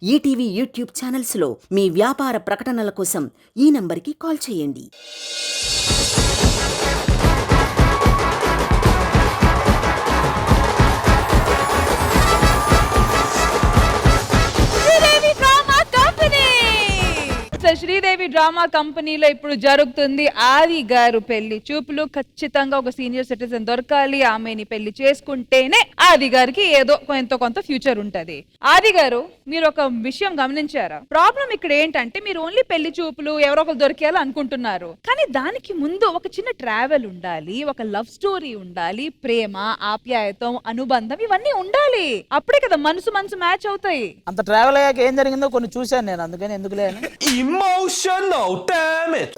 ETV YouTube ఛానల్స్లో మీ వ్యాపార ప్రకటనల కోసం ఈ నంబర్కి కాల్ చేయండి. శ్రీదేవి డ్రామా కంపెనీలో ఇప్పుడు జరుగుతుంది ఆది గారు పెళ్లి చూపులు. ఖచ్చితంగా ఒక సీనియర్ సిటిజన్ దొరకాలి, ఆమెని పెళ్లి చేసుకుంటేనే ఆది గారికి ఏదో ఎంతో కొంత ఫ్యూచర్ ఉంటది. ఆది గారు, మీరు ఒక విషయం గమనించారా? ప్రాబ్లం ఇక్కడ ఏంటంటే మీరు ఓన్లీ పెళ్లి చూపులు ఎవరో ఒకరు దొరికేయాలి అనుకుంటున్నారు, కానీ దానికి ముందు ఒక చిన్న ట్రావెల్ ఉండాలి, ఒక లవ్ స్టోరీ ఉండాలి, ప్రేమ, ఆప్యాయతం, అనుబంధం ఇవన్నీ ఉండాలి. అప్పుడే కదా మనసు మ్యాచ్ అవుతాయి. అంత ట్రావెల్ అయ్యాక ఏం జరిగిందో కొన్ని చూశాను నేను, అందుకని ఎందుకులే అని. Emotional damage.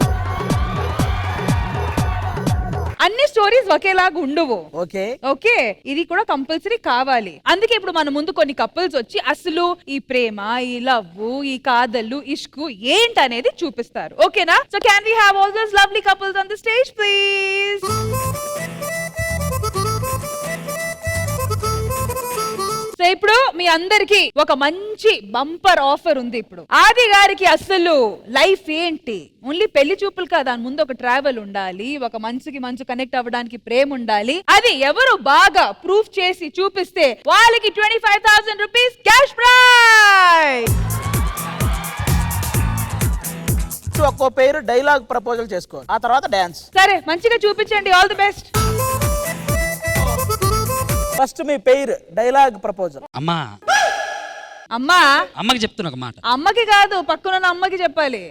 అన్ని స్టోరీస్ ఒకేలాగా ఉండవు. ఓకే ఓకే, ఇది కూడా కంపల్సరీ కావాలి. అందుకే ఇప్పుడు మన ముందు కొన్ని కపుల్స్ వచ్చి అసలు ఈ ప్రేమ, ఈ లవ్, ఈ కాదలు, ఇష్కు ఏంటనేది చూపిస్తారు. ఓకేనా? So can we have all those lovely couples on the stage please? So ఇప్పుడు మీ అందరికి ఒక మంచి బంపర్ ఆఫర్ ఉంది. ఇప్పుడు ఆది గారికి అసలు లైఫ్ ఏంటి, ఓన్లీ పెళ్లి చూపులు కాదు, దాని ముందు ఒక ట్రావెల్ ఉండాలి, ఒక మనసుకి మనసు కనెక్ట్ అవ్వడానికి ప్రేమ ఉండాలి. అది ఎవరు బాగా ప్రూఫ్ చేసి చూపిస్తే వాళ్ళకి 25,000 రూపీస్ క్యాష్ ప్రైజ్. ఒక్కో పేరు డైలాగ్ ప్రపోజల్ చేసుకో, ఆ తర్వాత డాన్స్. సరే, మంచిగా చూపించండి. All the best. ఫస్ట్ మీ పేరు డైలాగ్ ప్రపోజల్. అమ్మా అమ్మా, అమ్మకి చెప్తున్నా ఒక మాట. అమ్మకి కాదు, పక్కన అమ్మకి చెప్పాలి.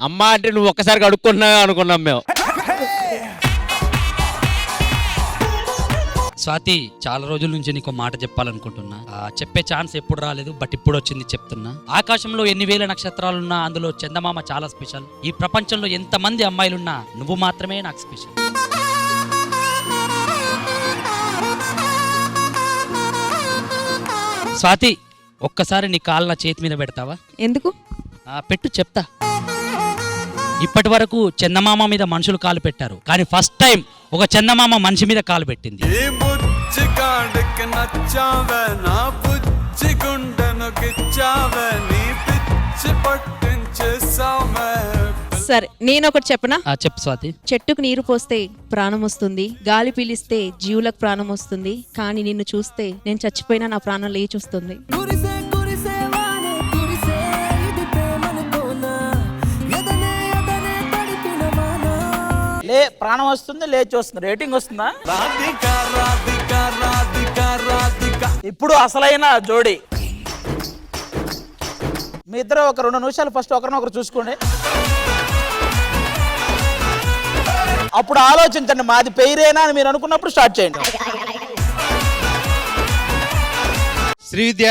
అమ్మా అంటే నువ్వు ఒక్కసారి అడుక్కున్నావు అనుకున్నాం మేము. స్వాతి, చాలా రోజుల నుంచి నీకు మాట చెప్పాలనుకుంటున్నా. చెప్పే ఛాన్స్ ఎప్పుడు రాలేదు, బట్ ఇప్పుడు వచ్చింది, చెప్తున్నా. ఆకాశంలో ఎన్ని వేల నక్షత్రాలున్నా అందులో చందమామ చాలా స్పెషల్. ఈ ప్రపంచంలో ఎంత మంది అమ్మాయిలున్నా నువ్వు మాత్రమే నాకు స్పెషల్. స్వాతి, ఒక్కసారి నీ కాళ్ళ నా చేతి మీద పెడతావా? ఎందుకు? పెట్టు, చెప్తా. ఇప్పటి వరకు చందమామ మీద మనుషులు కాలు పెట్టారు, కానీ ఫస్ట్ టైం ఒక చందమామ మనిషి మీద కాలు పెట్టింది. సరే, నేను ఒకటి చెప్పనా? చెప్పు స్వాతి. చెట్టుకు నీరు పోస్తే ప్రాణం వస్తుంది, గాలి పీలిస్తే జీవులకు ప్రాణం వస్తుంది, కానీ నిన్ను చూస్తే నేను చచ్చిపోయినా నా ప్రాణం లేచి వస్తుంది. లే ప్రాణం వస్తుంది, లేచి వస్తుంది, రేటింగ్ వస్తుందా? ఇప్పుడు అసలైన జోడి మీ ఇద్దరు ఒక 2 నిమిషాలు ఫస్ట్ ఒకరినొకరు చూసుకోండి, అప్పుడు ఆలోచించండి మాది పేరేనా అని మీరు అనుకున్నప్పుడు స్టార్ట్ చేయండి. శ్రీవిద్య,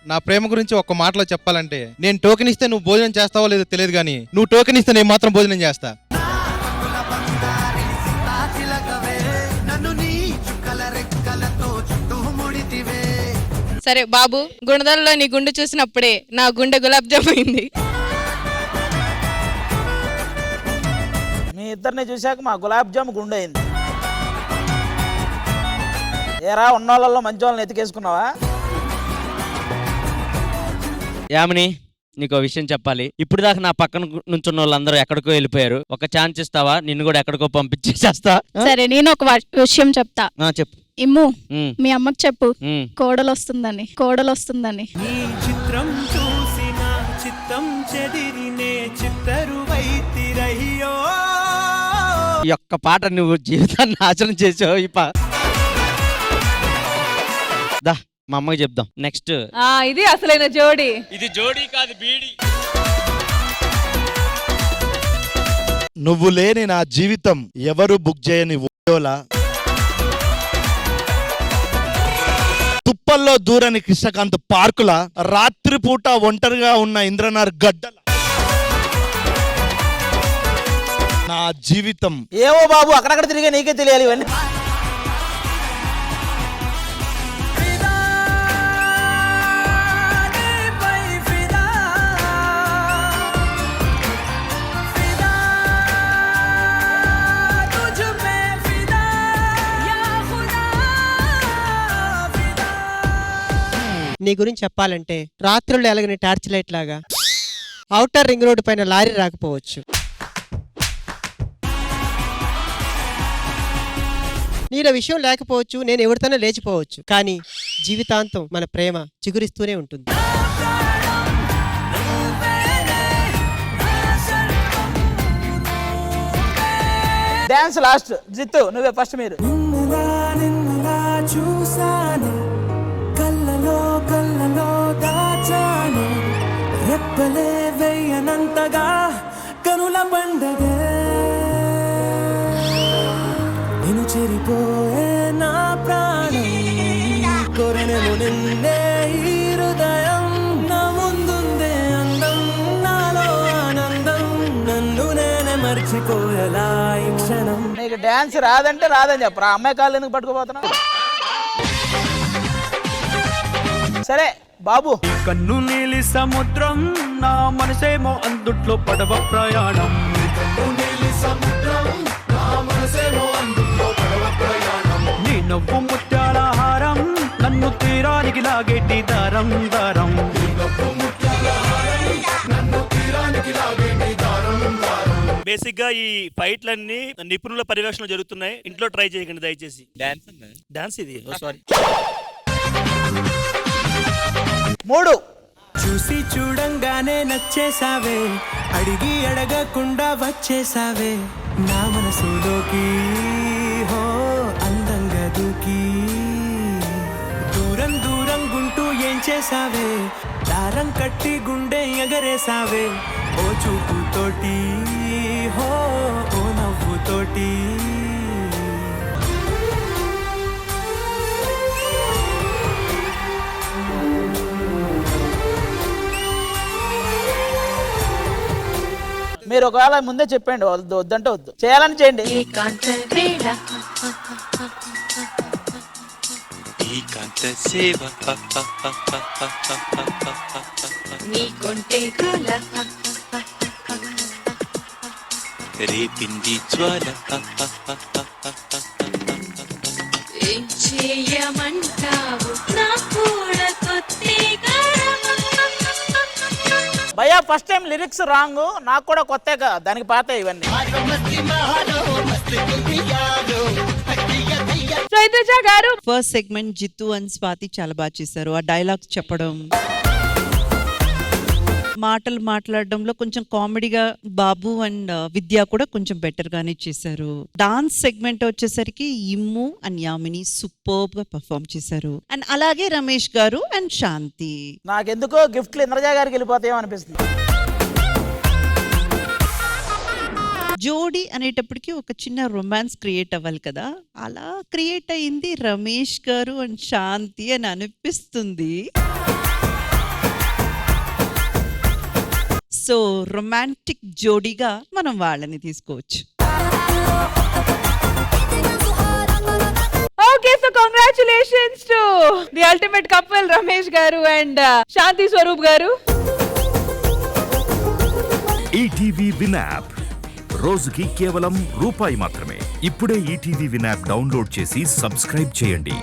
నా ప్రేమ గురించి ఒక్క మాటలో చెప్పాలంటే, నేను టోకెన్ ఇస్తే నువ్వు భోజనం చేస్తావో లేదో తెలియదు, కానీ నువ్వు టోకెన్ ఇస్తే నేను మాత్రం భోజనం చేస్తా. సరే బాబు, గుణదలలో నీ గుండె చూసినప్పుడే నా గుండె గులాబ్ జామ్ అయింది. మీ ఇద్దరిని చూశాక మా గులాబ్ జామ్ గుండె అయింది. ఏరా, ఉన్నోళ్ళల్లో మంచి వాళ్ళని ఎతికేసుకున్నావా? యామిని, నీకు విషయం చెప్పాలి. ఇప్పుడు దాకా నా పక్కన నుంచున్న వాళ్ళందరూ ఎక్కడికో వెళ్ళిపోయారు. ఒక ఛాన్స్ ఇస్తావా? నిన్ను కూడా ఎక్కడికో పంపించేస్తా. సరే, నేను ఒక విషయం చెప్తా. చెప్పు. ఇమ్ము, మీ అమ్మకి చెప్పు కోడలు వస్తుందని. చిత్రం చూసిన చిత్తం చెదిరినే చిత్తరువైతిరయ్యో. ఈ ఒక్క పాట నువ్వు జీవితాన్ని నాశనం చేసావు. దా, మా అమ్మకి చెప్దాం. నెక్స్ట్ ఇది అసలైన జోడి. ఇది జోడీ కాదు, బీడి. నువ్వు లేని నా జీవితం ఎవరు బుక్ చేయని ఓలా, తుప్పల్లో దూరని కృష్ణకాంత్ పార్కుల, రాత్రిపూట ఒంటరిగా ఉన్న ఇంద్రనార్ గడ్డల నా జీవితం. ఏవో బాబు, అక్కడక్కడ తిరిగే నీకే తెలియాలి ఇవన్నీ. నీ గురించి చెప్పాలంటే రాత్రుల్లో ఎలగని టార్చ్ లైట్ లాగా. ఔటర్ రింగ్ రోడ్డు పైన లారీ రాకపోవచ్చు, నీలో విషయం లేకపోవచ్చు, నేను ఎవరితోనే లేచిపోవచ్చు, కానీ జీవితాంతం మన ప్రేమ చిగురిస్తూనే ఉంటుంది. Dance last. జిత్తు నువ్వే ఫస్ట్. మీరు చూసాను కళ్ళలో కళ్ళలో దాచాను రెప్పలే వెయ్యనంతగా కనుల పండగే నేను చెరిపోయే నా ప్రాణం కొరనెను నిన్నే ఈ హృదయం నా ముందుందే అందం నాలో ఆనందం నన్ను నేనే మర్చిపోయేలా ఈ క్షణం. నీకు డాన్స్ రాదంటే రాదని చెప్పరా, అమ్మాయి కాళ్ళు ఎందుకు పట్టుకుపోతున్నావు? సరే బాబు. కన్ను నీలి సముద్రం నా మనసేమో అందుట్లో పడవ ప్రయాణం. నీ నవ్వు ముత్యాల హారం నన్ను తీరానికి లాగేటి దారం దారం. బేసిక్ గా ఈ ఫైట్లన్నీ నిపుణుల పర్యవేక్షణ జరుగుతున్నాయి, ఇంట్లో ట్రై చేయకండి దయచేసి. డాన్స్ ఇది సారీ. 3 చూసి చూడంగానే నచ్చేసావే, అడిగి అడగకుండా వచ్చేసావే నా మనసులోకి. హో అందంగా దూకి దూరం దూరం గుంటూ ఏం చేసావే, దారం కట్టి గుండె ఎగరేసావే ఓ చూపుతోటి. హో ఓ నవ్వుతోటి. మీరు ఒకవేళ ముందే చెప్పండి, వద్దంటే వద్దు, చేయాలని చేయండి. రేపింది జ్వాల భయ్యా ఫస్ట్ టైం లిరిక్స్ రాంగ్, నాకు కూడా కొత్త దానికి పాత ఇవన్నీ. గారు first segment Jittu and Swathi చాలా బాగా చేశారు. ఆ డైలాగ్స్ చెప్పడం, మాటలు మాట్లాడడంలో కొంచెం కామెడీగా బాబు అండ్ విద్య కూడా కొంచెం బెటర్ గానే చేశారు. డాన్స్ సెగ్మెంట్ వచ్చేసరికి ఇమ్ము అండ్ యామిని సూపర్బ్ గా పర్ఫామ్ చేశారు. అండ్ అలాగే రమేష్ గారు అండ్ శాంతి. నాకెందుకో గిఫ్ట్లు ఇంద్రజా గారికి వెళ్ళిపోతాయో అనిపిస్తుంది. జోడీ అనేటప్పటికి ఒక చిన్న రొమాన్స్ క్రియేట్ అవ్వాలి కదా, అలా క్రియేట్ అయింది రమేష్ గారు అండ్ శాంతి అని అనిపిస్తుంది. సో రొమాంటిక్ జోడీగా మనం వాళ్ళని తీసుకోవచ్చు. Okay, so congratulations to the ultimate couple Ramesh గారు అండ్ శాంతి స్వరూప్ గారు. ఈటీవీ విన్ యాప్ రోజుకి కేవలం రూపాయి మాత్రమే. ఇప్పుడే ఈటీవీ విన్ యాప్ డౌన్లోడ్ చేసి సబ్స్క్రైబ్ చేయండి.